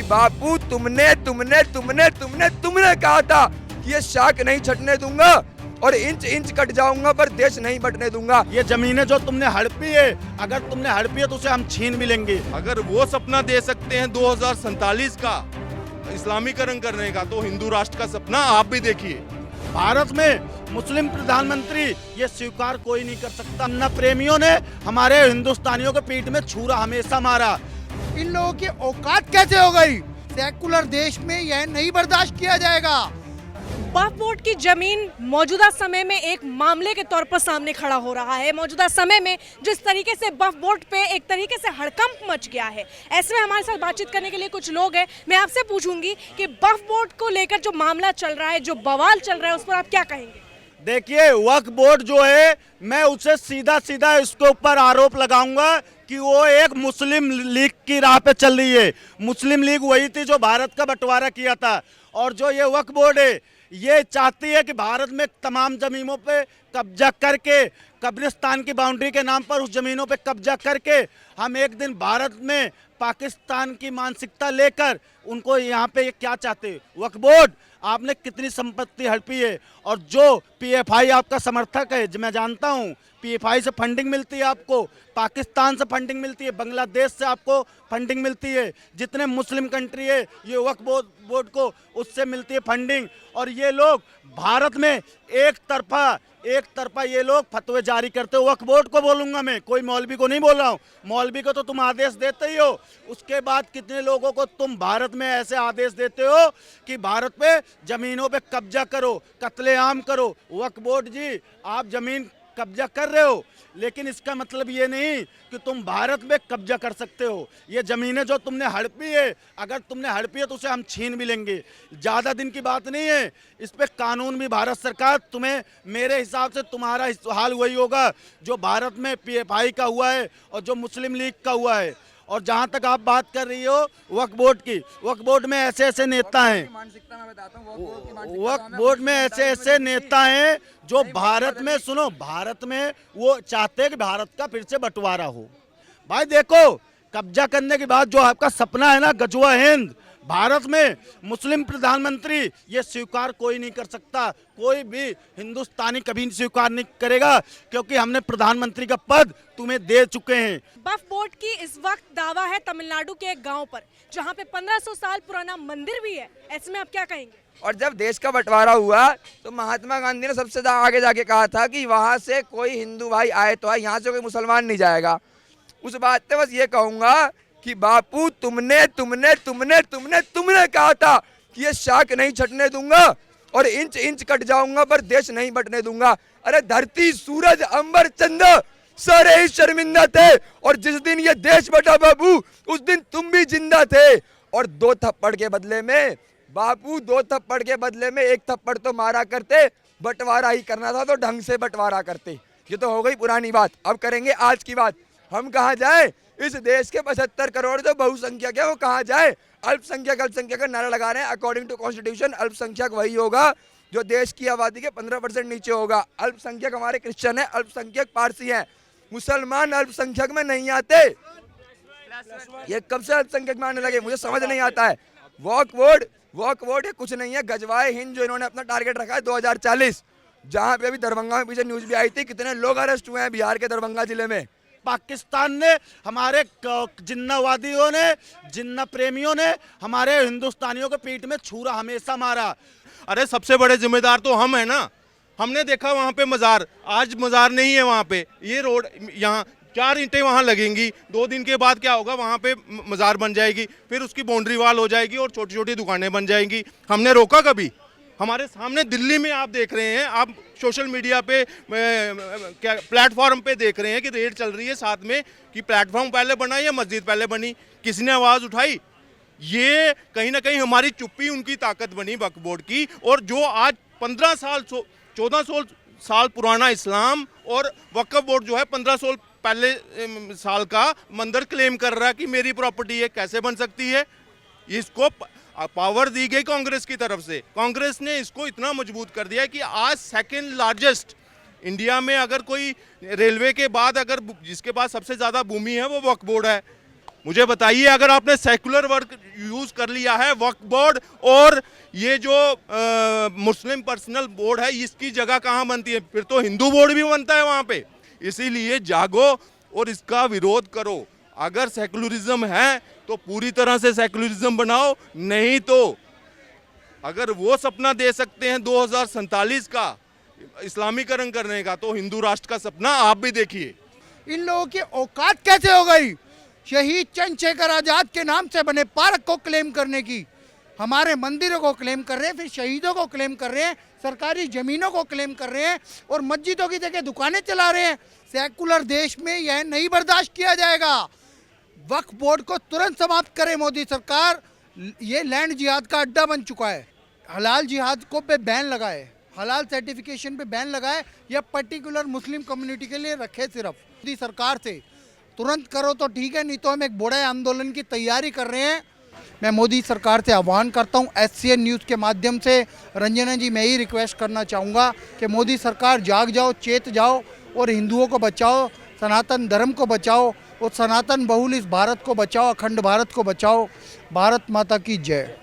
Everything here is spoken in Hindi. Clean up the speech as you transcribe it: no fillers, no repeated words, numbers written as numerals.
बापू तुमने तुमने तुमने तुमने तुमने कहा था कि ये शाख नहीं छटने दूंगा और इंच इंच कट जाऊंगा पर देश नहीं बटने दूंगा। ये जमीनें जो तुमने हड़पी है, अगर तुमने हड़पी है तो उसे हम छीन भी लेंगे। अगर वो सपना दे सकते हैं 2047 का इस्लामीकरण करने का, तो हिंदू राष्ट्र का सपना आप भी देखिए। भारत में मुस्लिम प्रधानमंत्री ये स्वीकार कोई नहीं कर सकता। अन्ना प्रेमियों ने हमारे हिंदुस्तानियों के पीठ में छुरा हमेशा मारा। इन लोगों की औकात कैसे हो गई? सेकुलर देश में यह नहीं बर्दाश्त किया जाएगा। वक्फ बोर्ड की जमीन मौजूदा समय में एक मामले के तौर पर सामने खड़ा हो रहा है। मौजूदा समय में जिस तरीके से वक्फ बोर्ड पे एक तरीके से हड़कंप मच गया है, ऐसे में हमारे साथ बातचीत करने के लिए कुछ लोग हैं। मैं आपसे पूछूंगी कि वक्फ बोर्ड को लेकर जो मामला चल रहा है, जो बवाल चल रहा है, उस पर आप क्या कहेंगे? देखिए, वक्फ बोर्ड जो है, मैं उसे सीधा सीधा इसके ऊपर आरोप लगाऊंगा कि वो एक मुस्लिम लीग की राह पे चल रही है। मुस्लिम लीग वही थी जो भारत का बंटवारा किया था, और जो ये वक्फ बोर्ड है ये चाहती है कि भारत में तमाम जमीनों पे कब्जा करके, कब्रिस्तान की बाउंड्री के नाम पर उस जमीनों पे कब्जा करके हम एक दिन भारत में पाकिस्तान की मानसिकता लेकर उनको यहाँ पे क्या चाहते। वक्फ बोर्ड, आपने कितनी संपत्ति हड़पी है, और जो पीएफआई आपका समर्थक है, मैं जानता हूँ, पीएफआई से फंडिंग मिलती है आपको, पाकिस्तान से फंडिंग मिलती है, बांग्लादेश से आपको फंडिंग मिलती है, जितने मुस्लिम कंट्री है ये वक्फ बोर्ड को उससे मिलती है फंडिंग। और ये लोग भारत में एक तरफा ये लोग फतवे जारी करते हो। वक्फ बोर्ड को बोलूंगा मैं, कोई मौलवी को नहीं बोल रहा हूँ। मौलवी को तो तुम आदेश देते ही हो, उसके बाद कितने लोगों को तुम भारत में ऐसे आदेश देते हो कि भारत पे जमीनों पे कब्जा करो, कत्लेआम करो। वक्फ बोर्ड जी, आप जमीन कब्जा कर रहे हो, लेकिन इसका मतलब ये नहीं कि तुम भारत में कब्जा कर सकते हो। ये जमीनें जो तुमने हड़पी है, अगर तुमने हड़पी है तो उसे हम छीन भी लेंगे। ज़्यादा दिन की बात नहीं है, इस पे कानून भी भारत सरकार, तुम्हें मेरे हिसाब से तुम्हारा हाल वही होगा जो भारत में पीएफआई का हुआ है और जो मुस्लिम लीग का हुआ है। और जहाँ तक आप बात कर रही हो वक्फ बोर्ड की, वक्फ बोर्ड में ऐसे ऐसे नेता हैं, वक्फ बोर्ड में ऐसे ऐसे नेता हैं जो भारत में, सुनो, भारत में वो चाहते हैं कि भारत का फिर से बंटवारा हो। भाई देखो, कब्जा करने के बाद जो आपका सपना है ना, गजवा हिंद, भारत में मुस्लिम प्रधानमंत्री ये स्वीकार कोई नहीं कर सकता। कोई भी हिंदुस्तानी कभी स्वीकार नहीं करेगा, क्योंकि हमने प्रधानमंत्री का पद तुम्हें दे चुके हैं। वक्फ बोर्ड की इस वक्त दावा है तमिलनाडु के एक गांव पर, जहां पे 1500 साल पुराना मंदिर भी है। ऐसे में आप क्या कहेंगे? और जब देश का बंटवारा हुआ तो महात्मा गांधी ने सबसे आगे जाके कहा था कि वहाँ से कोई हिंदू भाई आए तो आए, यहाँ से कोई मुसलमान नहीं जाएगा। उस बात पे बस ये कहूँगा कि बापू तुमने तुमने तुमने तुमने तुमने कहा था कि ये शाख नहीं छटने दूंगा और इंच इंच कट जाऊंगा पर देश नहीं बटने दूंगा। अरे धरती, सूरज, अंबर, चंद्र सारे ही शर्मिंदा थे, और जिस दिन ये देश बटा बाबू, उस दिन तुम भी जिंदा थे। और 2 थप्पड़ के बदले में बापू, 2 थप्पड़ के बदले में 1 थप्पड़ तो मारा करते, बंटवारा ही करना था तो ढंग से बंटवारा करते। ये तो हो गई पुरानी बात, अब करेंगे आज की बात। हम कहाँ जाए? इस देश के 75 करोड़ जो बहुसंख्यक है वो कहाँ जाए? अल्पसंख्यक का नारा लगा रहे हैं। अकॉर्डिंग टू कॉन्स्टिट्यूशन अल्पसंख्यक वही होगा जो देश की आबादी के 15% नीचे होगा। अल्पसंख्यक हमारे क्रिश्चियन है, अल्पसंख्यक पारसी हैं, मुसलमान अल्पसंख्यक में नहीं आते। ये कब से अल्पसंख्यक में आने लगे मुझे समझ नहीं आता है। वक्फ बोर्ड कुछ नहीं है, गजवाए हिंद जो इन्होंने अपना टारगेट रखा है 2040, जहाँ पे अभी दरभंगा में पीछे न्यूज भी आई थी, कितने लोग अरेस्ट हुए हैं बिहार के दरभंगा जिले में। पाकिस्तान ने, हमारे जिन्नावादियों ने, जिन्ना प्रेमियों ने हमारे हिंदुस्तानियों के पीठ में छुरा हमेशा मारा। अरे सबसे बड़े जिम्मेदार तो हम है ना। हमने देखा वहाँ पे मज़ार, आज मज़ार नहीं है वहाँ पे। ये रोड, यहाँ 4 ईंटें वहाँ लगेंगी, 2 दिन के बाद क्या होगा, वहाँ पे मज़ार बन जाएगी, फिर उसकी बाउंड्री वाल हो जाएगी और छोटी छोटी दुकानें बन जाएंगी। हमने रोका कभी? हमारे सामने दिल्ली में आप देख रहे हैं, आप सोशल मीडिया पे क्या प्लेटफॉर्म पे देख रहे हैं कि रेड चल रही है साथ में, कि प्लेटफॉर्म पहले बना या मस्जिद पहले बनी, किसी ने आवाज़ उठाई? ये कहीं ना कहीं हमारी चुप्पी उनकी ताकत बनी वक्फ बोर्ड की। और जो आज 14 साल पुराना इस्लाम और वक्फ बोर्ड जो है 1500 पहले साल का मंदिर क्लेम कर रहा है कि मेरी प्रॉपर्टी है, कैसे बन सकती है? इसको पावर दी गई कांग्रेस की तरफ से, कांग्रेस ने इसको इतना मजबूत कर दिया कि आज 2nd लार्जेस्ट इंडिया में, अगर कोई रेलवे के बाद अगर जिसके पास सबसे ज़्यादा भूमि है वो वक्फ बोर्ड है। मुझे बताइए, अगर आपने सेकुलर वर्ड यूज कर लिया है, वक्फ बोर्ड और ये जो मुस्लिम पर्सनल बोर्ड है, इसकी जगह कहाँ बनती है? फिर तो हिंदू बोर्ड भी बनता है वहाँ पे। इसीलिए जागो और इसका विरोध करो। अगर सेकुलरिज्म है तो पूरी तरह से सेकुलरिज्म बनाओ, नहीं तो अगर वो सपना दे सकते हैं 2047 का इस्लामीकरण करने का, तो हिंदू राष्ट्र का सपना आप भी देखिए। इन लोगों की औकात कैसे हो गई शहीद चंद्रशेखर आजाद के नाम से बने पार्क को क्लेम करने की? हमारे मंदिरों को क्लेम कर रहे हैं, फिर शहीदों को क्लेम कर रहे हैं, सरकारी जमीनों को क्लेम कर रहे हैं और मस्जिदों की जगह दुकानें चला रहे हैं। सेकुलर देश में यह नहीं बर्दाश्त किया जाएगा। वक्फ बोर्ड को तुरंत समाप्त करे मोदी सरकार। ये लैंड जिहाद का अड्डा बन चुका है। हलाल जिहाद को पे बैन लगाए, हलाल सर्टिफिकेशन पे बैन लगाए, या पर्टिकुलर मुस्लिम कम्युनिटी के लिए रखे सिर्फ। मोदी सरकार से तुरंत करो तो ठीक है, नहीं तो हम एक बड़े आंदोलन की तैयारी कर रहे हैं। मैं मोदी सरकार से आह्वान करता हूं, SCN न्यूज़ के माध्यम से। रंजना जी, मैं ही रिक्वेस्ट करना चाहूँगा कि मोदी सरकार जाग जाओ, चेत जाओ और हिंदुओं को बचाओ, सनातन धर्म को बचाओ और सनातन बहुल इस भारत को बचाओ, अखंड भारत को बचाओ। भारत माता की जय।